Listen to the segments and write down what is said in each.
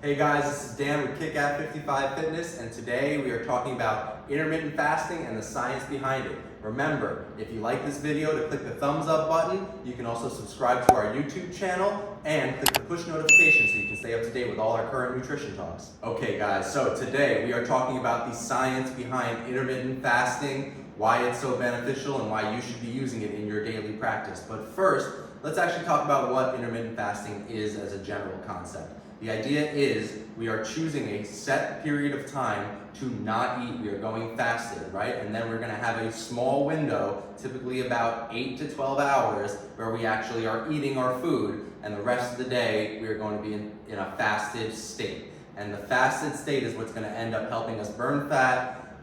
Hey guys, this is Dan with Kick55 Fitness, and today we are talking about intermittent fasting and the science behind it. Remember, if you like this video, to click the thumbs up button. You can also subscribe to our YouTube channel and click the push notification so you can stay up to date with all our current nutrition talks. Okay guys, so today we are talking about the science behind intermittent fasting, why it's so beneficial, and why you should be using it in your daily practice. But first, let's actually talk about what intermittent fasting is as a general concept. The idea is we are choosing a set period of time to not eat. We are going fasted, right? And then we're going to have a small window, typically about 8 to 12 hours, where we actually are eating our food, and the rest of the day we are going to be in a fasted state. And the fasted state is what's going to end up helping us burn fat,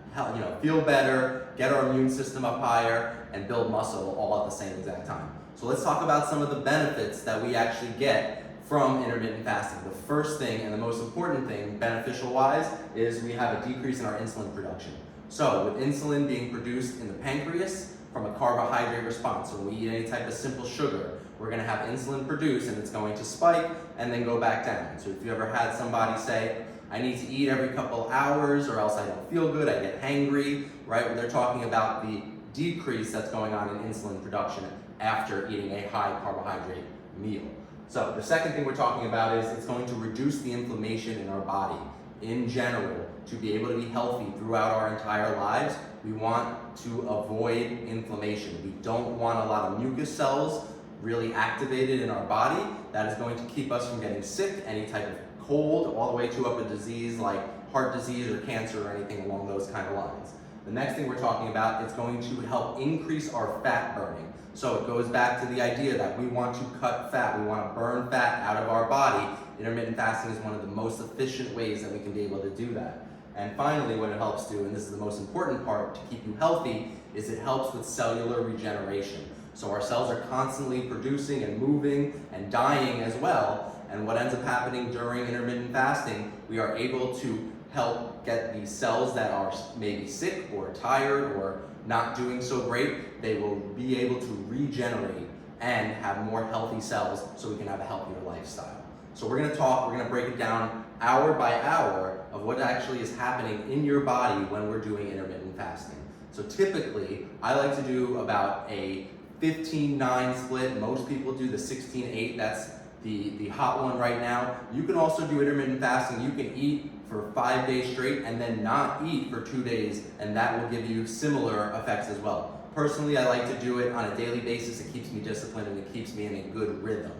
feel better, get our immune system up higher, and build muscle all at the same exact time. So let's talk about some of the benefits that we actually get from intermittent fasting. The first thing and the most important thing, beneficial-wise, is we have a decrease in our insulin production. So with insulin being produced in the pancreas from a carbohydrate response, so when we eat any type of simple sugar, we're going to have insulin produced and it's going to spike and then go back down. So if you ever had somebody say, I need to eat every couple hours or else I don't feel good, I get hangry, right? They're talking about the decrease that's going on in insulin production after eating a high carbohydrate meal. So the second thing we're talking about is it's going to reduce the inflammation in our body in general. To be able to be healthy throughout our entire lives, we want to avoid inflammation. We don't want a lot of mucus cells really activated in our body. That is going to keep us from getting sick, any type of cold, all the way to a disease like heart disease or cancer or anything along those kind of lines. The next thing we're talking about, it's going to help increase our fat burning. So it goes back to the idea that we want to cut fat, we want to burn fat out of our body. Intermittent fasting is one of the most efficient ways that we can be able to do that. And finally, what it helps do, and this is the most important part to keep you healthy, is it helps with cellular regeneration. So our cells are constantly producing and moving and dying as well. And what ends up happening during intermittent fasting, we are able to help get these cells that are maybe sick or tired or not doing so great, they will be able to regenerate and have more healthy cells so we can have a healthier lifestyle. So we're gonna break it down hour by hour of what actually is happening in your body when we're doing intermittent fasting. So typically, I like to do about a 15-9 split. Most people do the 16-8, that's the hot one right now. You can also do intermittent fasting. You can eat for 5 days straight and then not eat for 2 days, and that will give you similar effects as well. Personally, I like to do it on a daily basis. It keeps me disciplined and it keeps me in a good rhythm.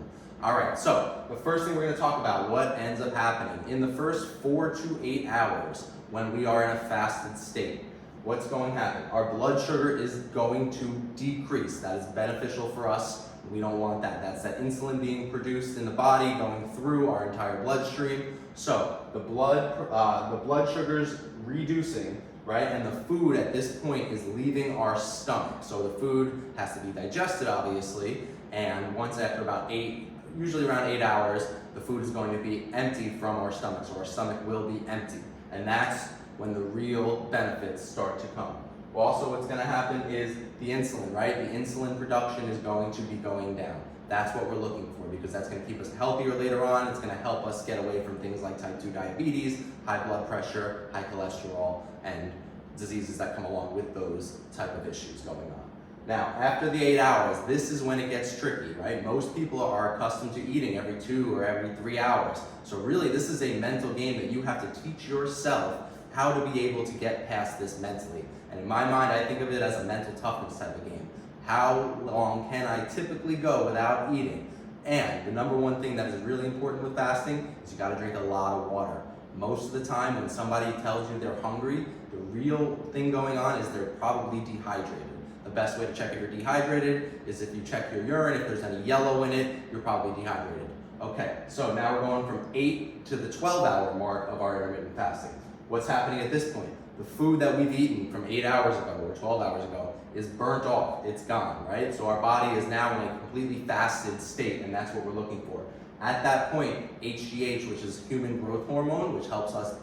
All right, so the first thing we're going to talk about, what ends up happening in the first 4 to 8 hours when we are in a fasted state. What's going to happen? Our blood sugar is going to decrease. That is beneficial for us. We don't want that. That's that insulin being produced in the body going through our entire bloodstream. So the blood sugar's reducing, right? And the food at this point is leaving our stomach. So the food has to be digested, obviously. And once after about usually around 8 hours, the food is going to be empty from our stomach. So our stomach will be empty. And that's when the real benefits start to come. Also, what's going to happen is the insulin, right? The insulin production is going to be going down. That's what we're looking for because that's going to keep us healthier later on. It's going to help us get away from things like type 2 diabetes, high blood pressure, high cholesterol, and diseases that come along with those type of issues going on. Now, after the 8 hours, this is when it gets tricky, right? Most people are accustomed to eating every 2 or every 3 hours. So really, this is a mental game that you have to teach yourself how to be able to get past this mentally. And in my mind, I think of it as a mental toughness type of game. How long can I typically go without eating? And the number one thing that is really important with fasting is you gotta drink a lot of water. Most of the time when somebody tells you they're hungry, the real thing going on is they're probably dehydrated. The best way to check if you're dehydrated is if you check your urine. If there's any yellow in it, you're probably dehydrated. Okay, so now we're going from 8 to the 12-hour mark of our intermittent fasting. What's happening at this point? The food that we've eaten from 8 hours ago or 12 hours ago is burnt off. It's gone, right? So our body is now in a completely fasted state, and that's what we're looking for. At that point, HGH, which is human growth hormone, which helps us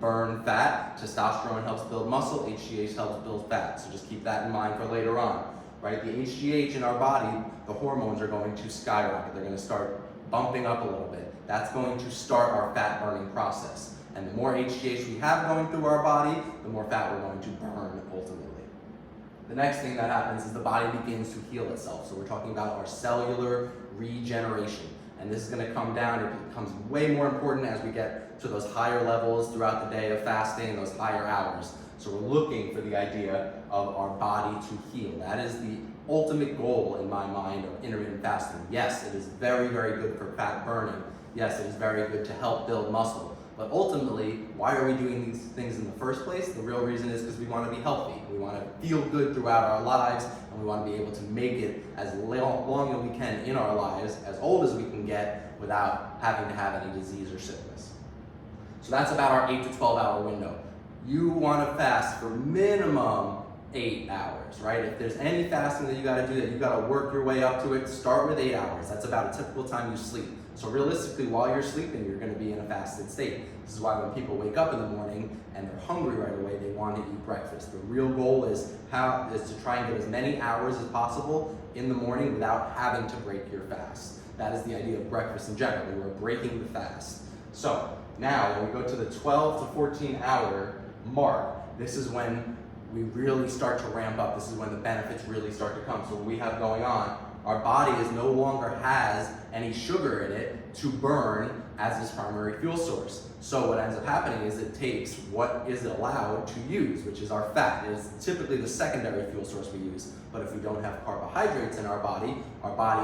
burn fat, testosterone helps build muscle, HGH helps build fat. So just keep that in mind for later on, right? The HGH in our body, the hormones are going to skyrocket. They're going to start bumping up a little bit. that's going to start our fat burning process. And the more HGH we have going through our body, the more fat we're going to burn ultimately. The next thing that happens is the body begins to heal itself. So we're talking about our cellular regeneration. And this is going to come down, it becomes way more important as we get to those higher levels throughout the day of fasting, those higher hours. So we're looking for the idea of our body to heal. That is the ultimate goal in my mind of intermittent fasting. Yes, it is very, very good for fat burning. Yes, it is very good to help build muscle. But ultimately, why are we doing these things in the first place? The real reason is because we want to be healthy. We want to feel good throughout our lives, and we want to be able to make it as long as we can in our lives, as old as we can get, without having to have any disease or sickness. So that's about our 8 to 12 hour window. You want to fast for minimum 8 hours, right? If there's any fasting that you got to do that you got to work your way up to it, start with 8 hours. That's about a typical time you sleep. So realistically, while you're sleeping, you're going to be in a fasted state. This is why when people wake up in the morning and they're hungry right away, they want to eat breakfast. The real goal is to try and get as many hours as possible in the morning without having to break your fast. That is the idea of breakfast in general. We're breaking the fast. So now when we go to the 12 to 14 hour mark, this is when we really start to ramp up. This is when the benefits really start to come. So what we have going on, our body is no longer has any sugar in it to burn as its primary fuel source. So what ends up happening is it takes what is allowed to use, which is our fat. It is typically the secondary fuel source we use. But if we don't have carbohydrates in our body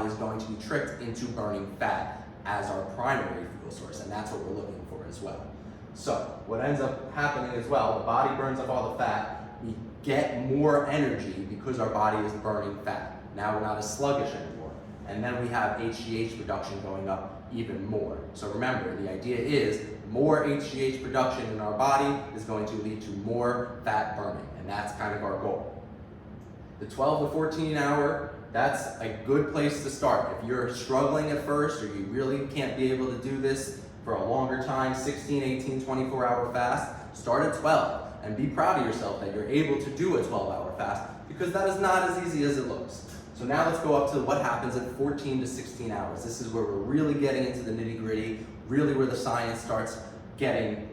is going to be tricked into burning fat as our primary fuel source, and that's what we're looking for as well. So what ends up happening as well, the body burns up all the fat, we get more energy because our body is burning fat. Now we're not as sluggish anymore. And then we have HGH production going up even more. So remember, the idea is more HGH production in our body is going to lead to more fat burning, and that's kind of our goal. The 12 to 14 hour, that's a good place to start. If you're struggling at first, or you really can't be able to do this for a longer time, 16, 18, 24 hour fast, start at 12 and be proud of yourself that you're able to do a 12-hour fast, because that is not as easy as it looks. So now let's go up to what happens at 14 to 16 hours. This is where we're really getting into the nitty-gritty, really where the science starts getting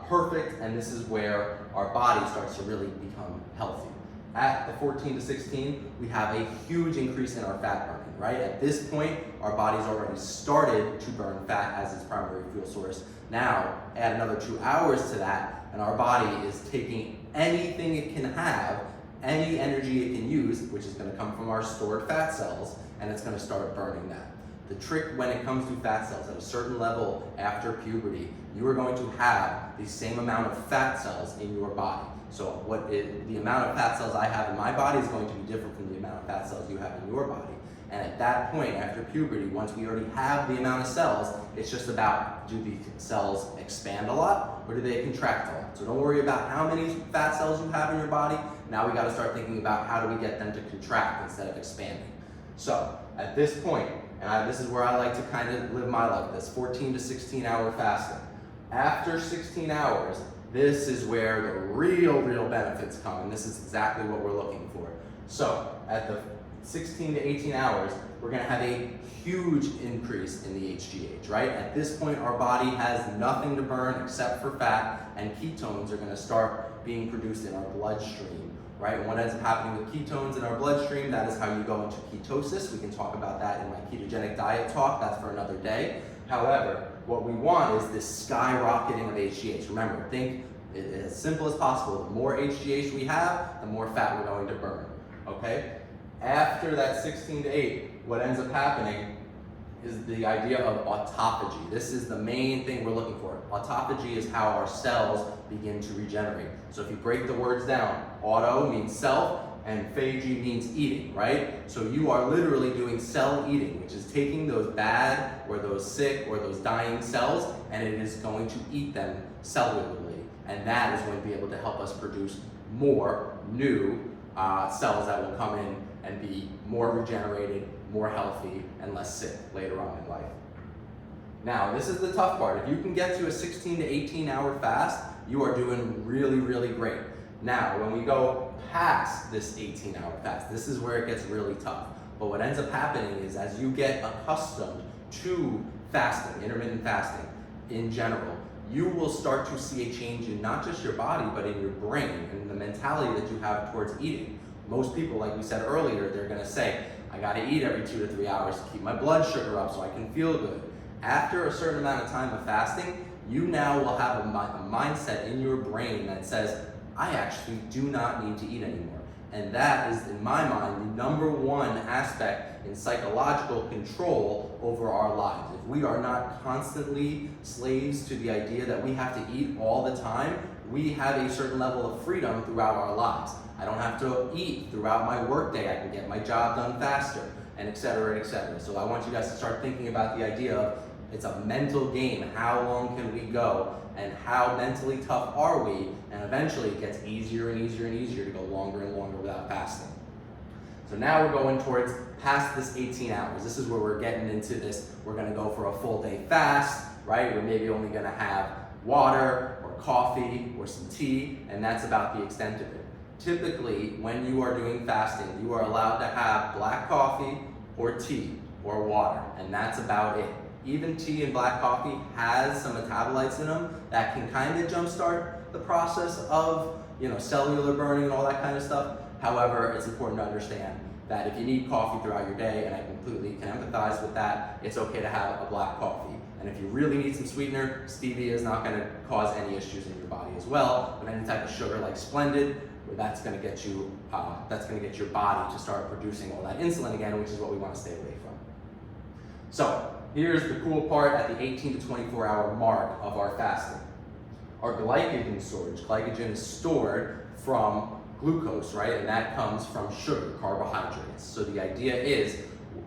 perfect, and this is where our body starts to really become healthy. At the 14 to 16, we have a huge increase in our fat burning, right? At this point, our body's already started to burn fat as its primary fuel source. Now, add another 2 hours to that, and our body is taking anything it can have, any energy it can use, which is going to come from our stored fat cells, and it's going to start burning that. The trick when it comes to fat cells, at a certain level after puberty, you are going to have the same amount of fat cells in your body. So the amount of fat cells I have in my body is going to be different from the amount of fat cells you have in your body. And at that point, after puberty, once we already have the amount of cells, it's just about, do the cells expand a lot or do they contract a lot? So don't worry about how many fat cells you have in your body. Now we got to start thinking about how do we get them to contract instead of expanding. So at this point, and this is where I like to kind of live my life, this 14 to 16 hour fasting. After 16 hours, this is where the real benefits come, and this is exactly what we're looking for. So at the 16 to 18 hours, we're going to have a huge increase in the HGH, right? At this point, our body has nothing to burn except for fat, and ketones are going to start being produced in our bloodstream, right? And what ends up happening with ketones in our bloodstream, that is how you go into ketosis. We can talk about that in my ketogenic diet talk. That's for another day. However, what we want is this skyrocketing of HGH. Remember, think as simple as possible. The more HGH we have, the more fat we're going to burn, okay? After that 16 to 8, what ends up happening is the idea of autophagy. This is the main thing we're looking for. Autophagy is how our cells begin to regenerate. So if you break the words down, auto means self, and phagy means eating, right? So you are literally doing cell eating, which is taking those bad or those sick or those dying cells, and it is going to eat them cellularly. And that is going to be able to help us produce more new cells that will come in and be more regenerated, more healthy, and less sick later on in life. Now, this is the tough part. If you can get to a 16 to 18 hour fast, you are doing really great. Now, when we go past this 18-hour fast, this is where it gets really tough. But what ends up happening is as you get accustomed to fasting, intermittent fasting in general, you will start to see a change in not just your body, but in your brain and the mentality that you have towards eating. Most people, like we said earlier, they're gonna say, I gotta eat every 2 to 3 hours to keep my blood sugar up so I can feel good. After a certain amount of time of fasting, you now will have a mindset in your brain that says, I actually do not need to eat anymore. And that is, in my mind, the #1 aspect in psychological control over our lives. If we are not constantly slaves to the idea that we have to eat all the time, we have a certain level of freedom throughout our lives. I don't have to eat throughout my workday. I can get my job done faster, and et cetera, et cetera. So I want you guys to start thinking about the idea of it's a mental game. How long can we go? And how mentally tough are we? And eventually it gets easier and easier and easier to go longer and longer without fasting. So now we're going towards past this 18 hours. This is where we're getting into this. We're gonna go for a full day fast, right? We're maybe only gonna have water or coffee or some tea, and that's about the extent of it. Typically, when you are doing fasting, you are allowed to have black coffee or tea or water, and that's about it. Even tea and black coffee has some metabolites in them that can kind of jumpstart the process of, cellular burning and all that kind of stuff. However, it's important to understand that if you need coffee throughout your day, and I completely can empathize with that, it's okay to have a black coffee. And if you really need some sweetener, stevia is not going to cause any issues in your body as well. But any type of sugar like Splendid, that's going to get you, get your body to start producing all that insulin again, which is what we want to stay away from. So here's the cool part at the 18 to 24 hour mark of our fasting. Our glycogen storage. Glycogen is stored from glucose, right? And that comes from sugar, carbohydrates. So the idea is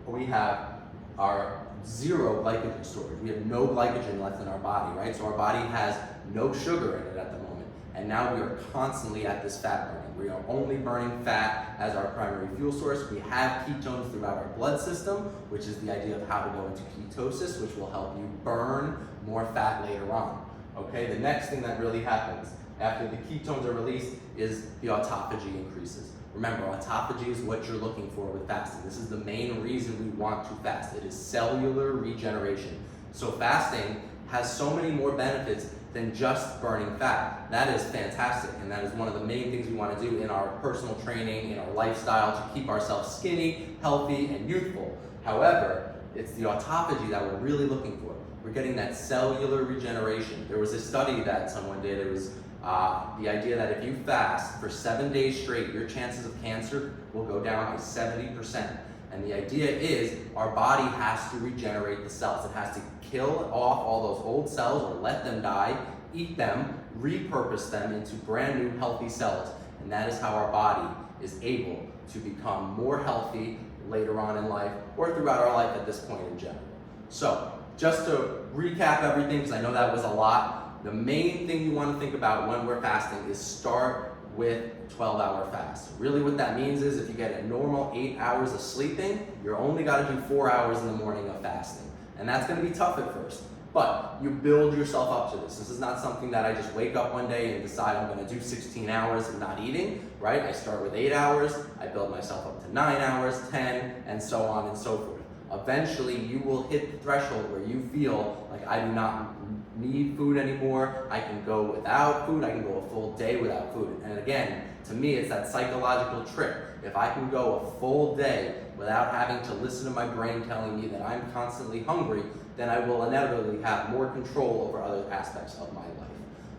we have our zero glycogen storage. We have no glycogen left in our body, right? So our body has no sugar in it at the moment. And now we are constantly at this fat burning. We are only burning fat as our primary fuel source. We have ketones throughout our blood system, which is the idea of how to go into ketosis, which will help you burn more fat later on. Okay, the next thing that really happens after the ketones are released is the autophagy increases. Remember, autophagy is what you're looking for with fasting. This is the main reason we want to fast. It is cellular regeneration. So fasting has so many more benefits than just burning fat. That is fantastic, and that is one of the main things we want to do in our personal training, in our lifestyle, to keep ourselves skinny, healthy, and youthful. However, it's the autophagy that we're really looking for. We're getting that cellular regeneration. There was a study that someone did. It was the idea that if you fast for 7 days straight, your chances of cancer will go down by 70%. And the idea is our body has to regenerate the cells. It has to kill off all those old cells or let them die, eat them, repurpose them into brand new healthy cells. And that is how our body is able to become more healthy later on in life or throughout our life at this point in general. So just to recap everything, because I know that was a lot, the main thing you want to think about when we're fasting is start with 12-hour fast. Really what that means is if you get a normal 8 hours of sleeping, you're only got to do 4 hours in the morning of fasting. And that's going to be tough at first, but you build yourself up to this. This is not something that I just wake up one day and decide I'm going to do 16 hours of not eating, right? I start with 8 hours, I build myself up to 9 hours, 10, and so on and so forth. Eventually, you will hit the threshold where you feel like I do not need food anymore. I can go without food. I can go a full day without food. And again, to me, it's that psychological trick. If I can go a full day without having to listen to my brain telling me that I'm constantly hungry, then I will inevitably have more control over other aspects of my life.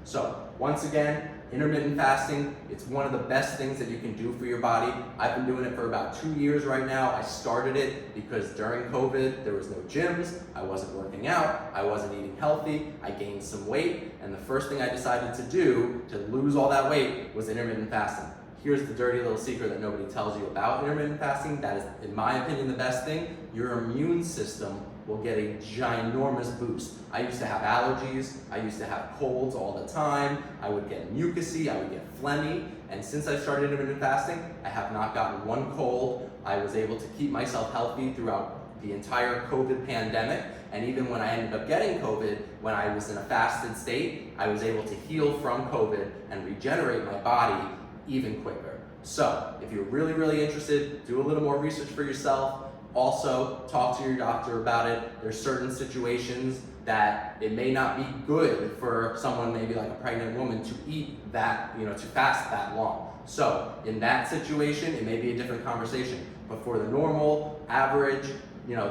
So, once again, intermittent fasting, it's one of the best things that you can do for your body. I've been doing it for about 2 years right now. I started it because during COVID, there was no gyms, I wasn't working out, I wasn't eating healthy, I gained some weight, and the first thing I decided to do to lose all that weight was intermittent fasting. Here's the dirty little secret that nobody tells you about intermittent fasting. That is, in my opinion, the best thing. Your immune system will get a ginormous boost. I used to have allergies, I used to have colds all the time, I would get mucousy, I would get phlegmy, and since I started intermittent fasting, I have not gotten one cold. I was able to keep myself healthy throughout the entire COVID pandemic, and even when I ended up getting COVID, when I was in a fasted state, I was able to heal from COVID and regenerate my body even quicker. So, if you're really, really interested, do a little more research for yourself. Also, talk to your doctor about it. There's certain situations that it may not be good for someone, maybe like a pregnant woman, to eat that, to fast that long. So in that situation, it may be a different conversation. But for the normal, average,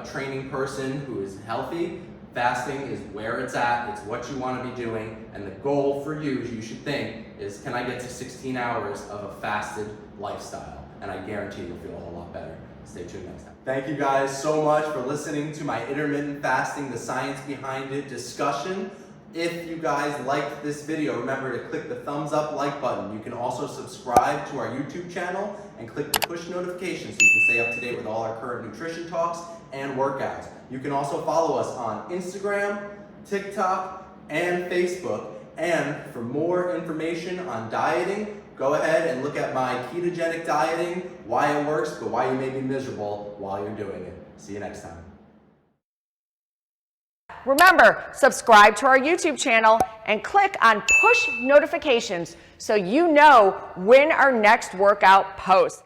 training person who is healthy, fasting is where it's at. It's what you want to be doing. And the goal for you should think, is can I get to 16 hours of a fasted lifestyle? And I guarantee you'll feel a whole lot better. Stay tuned next time. Thank you guys so much for listening to my intermittent fasting, the science behind it discussion. If you guys liked this video, remember to click the thumbs up like button. You can also subscribe to our YouTube channel and click the push notification so you can stay up to date with all our current nutrition talks and workouts. You can also follow us on Instagram, TikTok, and Facebook. And for more information on dieting, go ahead and look at my ketogenic dieting, why it works, but why you may be miserable while you're doing it. See you next time. Remember, subscribe to our YouTube channel and click on push notifications so you know when our next workout posts.